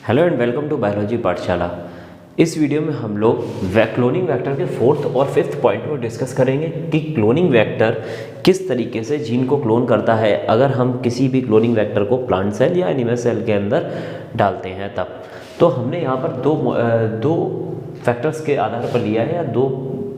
Hello and welcome to biology Pathshala. इस video में हम लोग क्लोनिंग वेक्टर के फोर्थ और फिफ्थ पॉइंट को डिस्कस करेंगे कि क्लोनिंग वेक्टर किस तरीके से जीन को क्लोन करता है अगर हम किसी भी क्लोनिंग वेक्टर को प्लांट सेल या एनिमल सेल के अंदर डालते हैं तब। तो हमने यहाँ पर दो फैक्टर्स के आधार पर लिया है या दो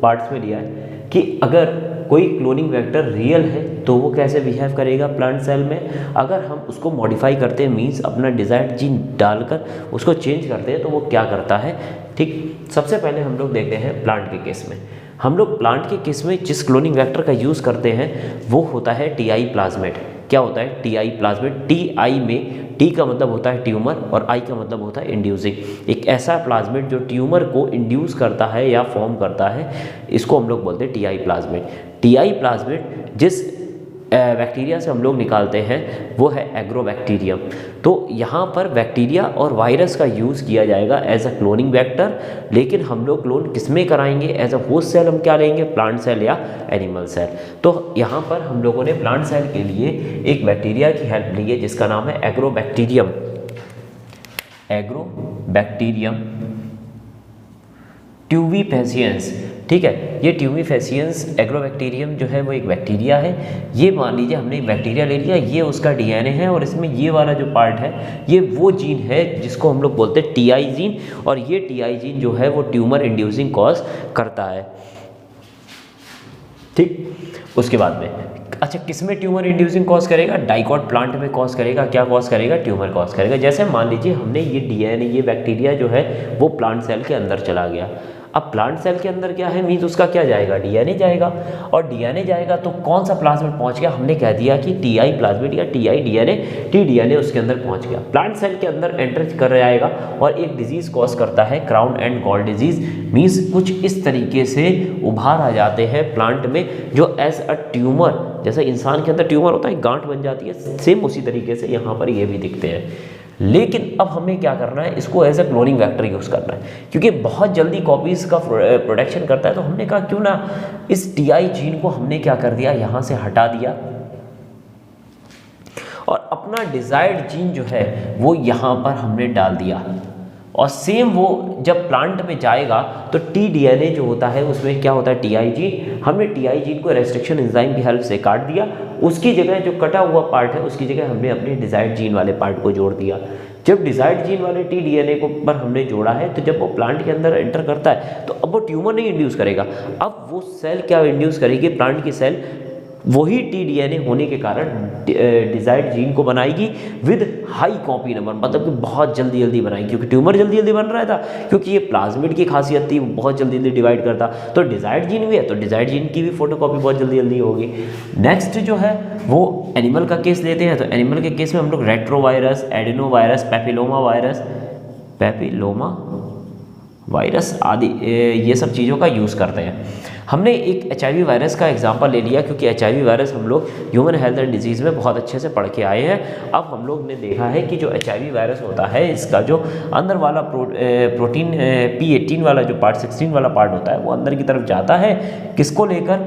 पार्ट्स में लिया है कि अगर कोई क्लोनिंग वेक्टर रियल है तो वो कैसे बिहेव करेगा प्लांट सेल में, अगर हम उसको मॉडिफाई करते हैं मींस अपना डिजायर्ड जीन डालकर उसको चेंज करते हैं तो वो क्या करता है। ठीक, सबसे पहले हम लोग देखते हैं प्लांट के केस में। हम लोग प्लांट के केस में जिस क्लोनिंग वेक्टर का यूज़ करते हैं वो होता है टीआई प्लाज्मिड। क्या होता है टीआई प्लाज्मिड? टीआई में टी का मतलब होता है ट्यूमर और आई का मतलब होता है इंड्यूसिंग। एक ऐसा प्लाज्मिड जो ट्यूमर को इंड्यूस करता है या फॉर्म करता है, इसको हम लोग बोलते हैं टीआई प्लाज्मिड। टीआई प्लाज्मिड जिस बैक्टीरिया से हम लोग निकालते हैं वो है एग्रोबैक्टीरियम। तो यहाँ पर बैक्टीरिया और वायरस का यूज़ किया जाएगा एज अ क्लोनिंग वेक्टर, लेकिन हम लोग क्लोन किस में कराएंगे? एज अ होस्ट सेल हम क्या लेंगे? प्लांट सेल या एनिमल सेल। तो यहाँ पर हम लोगों ने प्लांट सेल के लिए एक बैक्टीरिया की हेल्प ली है जिसका नाम है एग्रोबैक्टीरियम। एग्रोबैक्टीरियम ट्यूबिफेसियंस। ठीक है, ये ट्यूबिफेसियंस एग्रोबैक्टीरियम जो है वो एक बैक्टीरिया है। ये मान लीजिए हमने एक बैक्टीरिया ले लिया, ये उसका डीएनए है और इसमें ये वाला जो पार्ट है ये वो जीन है जिसको हम लोग बोलते हैं टीआई जीन, और ये टीआई जीन जो है वो ट्यूमर इंड्यूसिंग कॉज करता है। ठीक, उसके बाद में अच्छा किस में ट्यूमर इंड्यूसिंग कॉज करेगा? डाइकॉट प्लांट में कॉज करेगा। क्या कॉज करेगा? ट्यूमर कॉज करेगा। जैसे मान लीजिए हमने ये डीएनए, ये बैक्टीरिया जो है वो प्लांट सेल के अंदर चला गया। अब प्लांट सेल के अंदर क्या है मीन्स उसका क्या जाएगा? डीएनए जाएगा, और डीएनए जाएगा तो कौन सा प्लाज्मिड पहुंच गया? हमने कह दिया कि टीआई प्लाज्मिड या टीआई डीएनए, टी डीएनए उसके अंदर पहुंच गया, प्लांट सेल के अंदर एंटर कर जाएगा और एक डिजीज कॉज करता है crown and gall disease. Means कुछ इस तरीके से उभार आ जाते हैं प्लांट में जो एज अ ट्यूमर, जैसे इंसान के अंदर ट्यूमर होता है गांठ बन जाती है, सेम उसी तरीके से यहाँ पर ये भी दिखते हैं। लेकिन अब हमें क्या करना है? इसको as a cloning vector use करना है क्योंकि बहुत जल्दी कॉपीज़ का प्रोडक्शन करता है। तो हमने कहा क्यों ना इस टीआई जीन को हमने क्या कर दिया, यहाँ से हटा दिया और अपना डिजायर्ड जीन जो है वो यहाँ पर हमने डाल दिया। और सेम वो जब प्लांट में जाएगा तो टी डीएनए जो होता है उसमें क्या होता है? TI gene. हमने टीआई जीन को रेस्ट्रिक्शन एंजाइम की हेल्प से काट दिया, उसकी जगह जो कटा हुआ पार्ट है उसकी जगह हमने अपने डिजायर्ड जीन वाले पार्ट को जोड़ दिया। जब डिजायर्ड जीन वाले टी डीएनए को पर हमने जोड़ा है तो जब वो प्लांट के अंदर एंटर करता है तो अब वो ट्यूमर नहीं इंड्यूस करेगा, अब वो सेल क्या इंड्यूस करेगी? प्लांट की सेल वही टी डीएनए होने के कारण डिजायर्ड जीन को बनाएगी विद हाई कॉपी नंबर, मतलब कि बहुत जल्दी जल्दी बनाएगी क्योंकि ट्यूमर जल्दी जल्दी बन रहा था, क्योंकि ये प्लाज्मिड की खासियत थी, वो बहुत जल्दी जल्दी डिवाइड करता। तो डिजायर्ड जीन भी है तो डिजायर्ड जीन की भी फोटोकॉपी बहुत जल्दी जल्दी होगी। नेक्स्ट जो है वो एनिमल का केस लेते हैं। तो एनिमल के केस में हम लोग रेट्रोवायरस, एडेनोवायरस, पैपिलोमा वायरस आदि ये सब चीज़ों का यूज़ करते हैं। हमने एक एचआईवी वायरस का एग्जांपल ले लिया क्योंकि एचआईवी वायरस हम लोग ह्यूमन हेल्थ एंड डिजीज़ में बहुत अच्छे से पढ़ के आए हैं। अब हम लोग ने देखा है कि जो एचआईवी वायरस होता है इसका जो अंदर वाला प्रोटीन P18 वाला जो पार्ट 16 वाला पार्ट होता है वो अंदर की तरफ जाता है, किसको लेकर?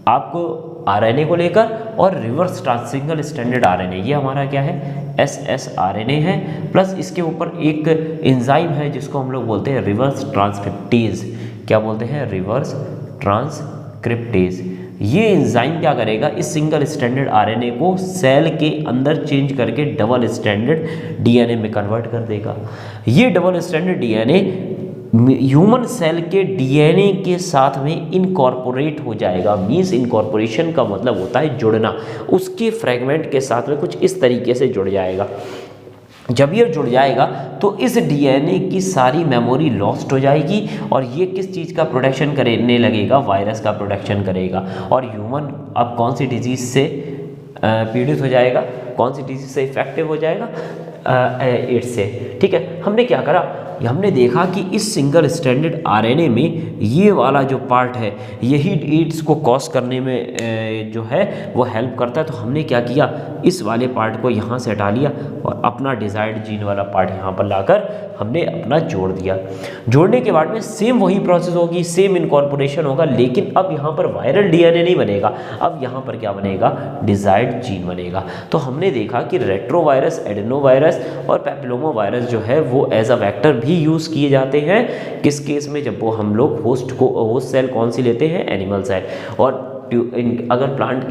आपको आरएनए को लेकर, और reverse trans single stranded RNA, ये हमारा क्या है? एसएसआरएनए है, प्लस इसके ऊपर एक एंजाइम है जिसको हम लोग बोलते हैं रिवर्स ट्रांसक्रिप्टेज। क्या बोलते हैं? Reverse transcriptase. ये एंजाइम क्या करेगा? इस सिंगल स्ट्रैंडेड आरएनए को सेल के अंदर चेंज करके डबल स्ट्रैंडेड डीएनए में कन्वर्ट कर देगा। ये double stranded DNA human cell के डीएनए के साथ में इनकॉर्पोरेट हो जाएगा। मींस इनकॉर्पोरेशन का मतलब होता है जुड़ना, उसके फ्रेगमेंट के साथ में कुछ इस तरीके से जुड़ जाएगा। जब ये जुड़ जाएगा तो इस डीएनए की सारी मेमोरी लॉस्ट हो जाएगी और ये किस चीज़ का प्रोडक्शन करने लगेगा? वायरस का प्रोडक्शन करेगा। और ह्यूमन अब कौन सी डिजीज से पीड़ित हो जाएगा? कौन सी डिजीज से इफेक्टिव हो जाएगा? एड्स से। ठीक है, हमने क्या करा? हमने देखा कि इस सिंगल स्ट्रैंडेड आरएनए में ये वाला जो पार्ट है यही इसको कॉज करने में जो है वो हेल्प करता है। तो हमने क्या किया, इस वाले पार्ट को यहाँ से हटा लिया और अपना डिजायर्ड जीन वाला पार्ट यहाँ पर लाकर हमने अपना जोड़ दिया। जोड़ने के बाद में सेम वही प्रोसेस होगी, सेम इनकॉर्पोरेशन होगा, लेकिन अब यहाँ पर वायरल डीएनए नहीं बनेगा, अब यहाँ पर क्या बनेगा, डिजायर्ड जीन बनेगा। तो हमने देखा कि रेट्रोवायरस, एडेनोवायरस और पैपिलोमा वायरस जो है वो एज अ वेक्टर भी यूज़ किए जाते हैं। किस केस में, जब वो हम लोग होस्ट सेल कौन सी लेते हैं, एनिमल सेल। और अगर प्लांट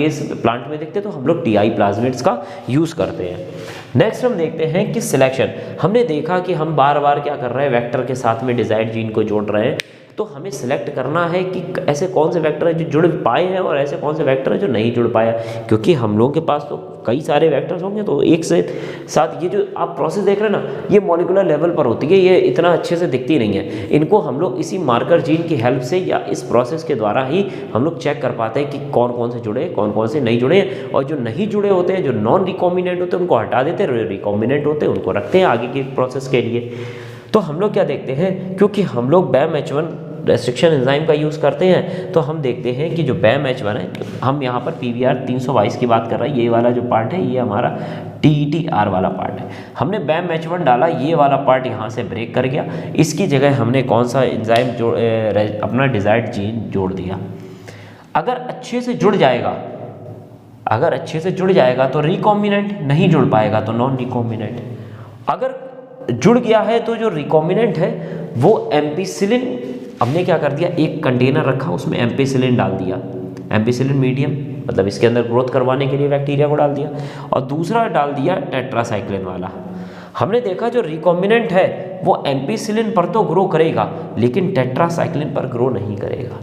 में देखते हैं तो हम लोग टीआई प्लाज्मिड्स का यूज़ करते हैं। नेक्स्ट हम देखते हैं कि सिलेक्शन। हमने देखा कि हम बार बार क्या कर रहे हैं, वेक्टर के साथ में डिजायर्ड जीन को जोड़ रहे हैं। तो हमें सिलेक्ट करना है कि ऐसे कौन से वेक्टर है जो जुड़ पाए हैं और ऐसे कौन से वेक्टर है जो नहीं जुड़ पाया, क्योंकि हम लोगों के पास तो कई सारे वेक्टर्स होंगे। तो एक से साथ ये जो आप प्रोसेस देख रहे हैं ना, ये मॉलिक्यूलर लेवल पर होती है, ये इतना अच्छे से दिखती नहीं है। इनको हम लोग इसी मार्कर जीन की हेल्प से या इस प्रोसेस के द्वारा ही हम लोग चेक कर पाते हैं कि कौन कौन से जुड़े, कौन कौन से नहीं जुड़े हैं। और जो नहीं जुड़े होते हैं, जो नॉन रिकॉम्बिनेंट होते हैं, उनको हटा देते हैं, रिकॉम्बिनेंट होते हैं उनको रखते हैं आगे के प्रोसेस के लिए। तो हम लोग क्या देखते हैं, क्योंकि हम लोग BAM-H1 रेस्ट्रिक्शन एंजाइम का यूज़ करते हैं, तो हम देखते हैं कि जो BAM-H1 है, हम यहाँ पर PBr 322 की बात कर रहे हैं। ये वाला जो पार्ट है ये हमारा TETR वाला पार्ट है। हमने BAM-H1 डाला, ये वाला पार्ट यहाँ से ब्रेक कर गया, इसकी जगह हमने कौन सा एंजाइम अपना डिजायर्ड जीन जोड़ दिया। अगर अच्छे से जुड़ जाएगा तो रिकॉम्बिनेंट, नहीं जुड़ पाएगा तो नॉन रिकॉम्बिनेंट। अगर जुड़ गया है तो जो रिकॉम्बिनेंट है वो एम्पिसिलिन, हमने क्या कर दिया, एक कंटेनर रखा, उसमें एम्पिसिलिन डाल दिया, एम्पिसिलिन मीडियम, मतलब इसके अंदर ग्रोथ करवाने के लिए बैक्टीरिया को डाल दिया, और दूसरा डाल दिया टेट्रासाइक्लिन वाला। हमने देखा जो रिकॉम्बिनेंट है वो एम्पिसिलिन पर तो ग्रो करेगा लेकिन टेट्रासाइक्लिन पर ग्रो नहीं करेगा।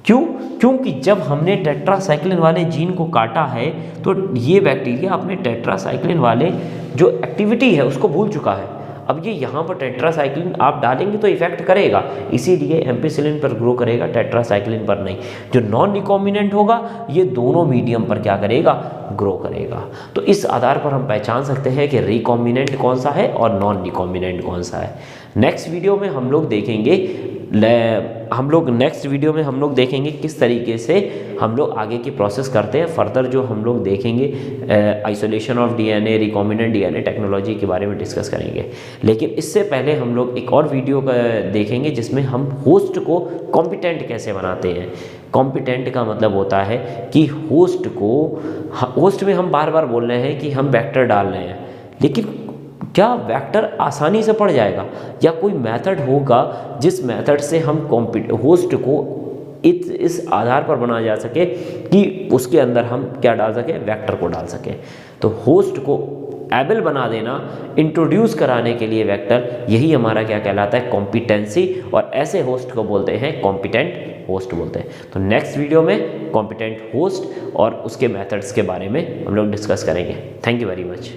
क्यों? क्योंकि जब हमने टेट्रासाइक्लिन वाले जीन को काटा है तो ये बैक्टीरिया अपने टेट्रासाइक्लिन वाले जो एक्टिविटी है उसको भूल चुका है। अब ये यहाँ पर टेट्रासाइक्लिन आप डालेंगे तो इफेक्ट करेगा, इसीलिए एम्पिसिलिन पर ग्रो करेगा, टेट्रासाइक्लिन पर नहीं। जो नॉन रिकॉम्बिनेंट होगा ये दोनों मीडियम पर क्या करेगा, ग्रो करेगा। तो इस आधार पर हम पहचान सकते हैं कि रिकॉम्बिनेंट कौन सा है और नॉन रिकॉम्बिनेंट कौन सा है। नेक्स्ट वीडियो में हम लोग देखेंगे किस तरीके से हम लोग आगे की प्रोसेस करते हैं। फर्दर जो हम लोग देखेंगे isolation of DNA, recombinant DNA technology के बारे में डिस्कस करेंगे। लेकिन इससे पहले हम लोग एक और वीडियो देखेंगे जिसमें हम होस्ट को कॉम्पिटेंट कैसे बनाते हैं। कॉम्पिटेंट का मतलब होता है कि होस्ट में हम बार बार बोल रहे हैं कि हम वेक्टर डाल रहे हैं, लेकिन क्या वेक्टर आसानी से पड़ जाएगा, या कोई मेथड होगा जिस मेथड से हम होस्ट को इस आधार पर बनाया जा सके कि उसके अंदर हम क्या डाल सके, वेक्टर को डाल सके। तो होस्ट को एबल बना देना, इंट्रोड्यूस कराने के लिए वेक्टर, यही हमारा क्या कहलाता है, कॉम्पिटेंसी। और ऐसे होस्ट को बोलते हैं कॉम्पिटेंट होस्ट बोलते हैं। तो नेक्स्ट वीडियो में कॉम्पिटेंट होस्ट और उसके मेथड्स के बारे में हम लोग डिस्कस करेंगे। Thank you very much.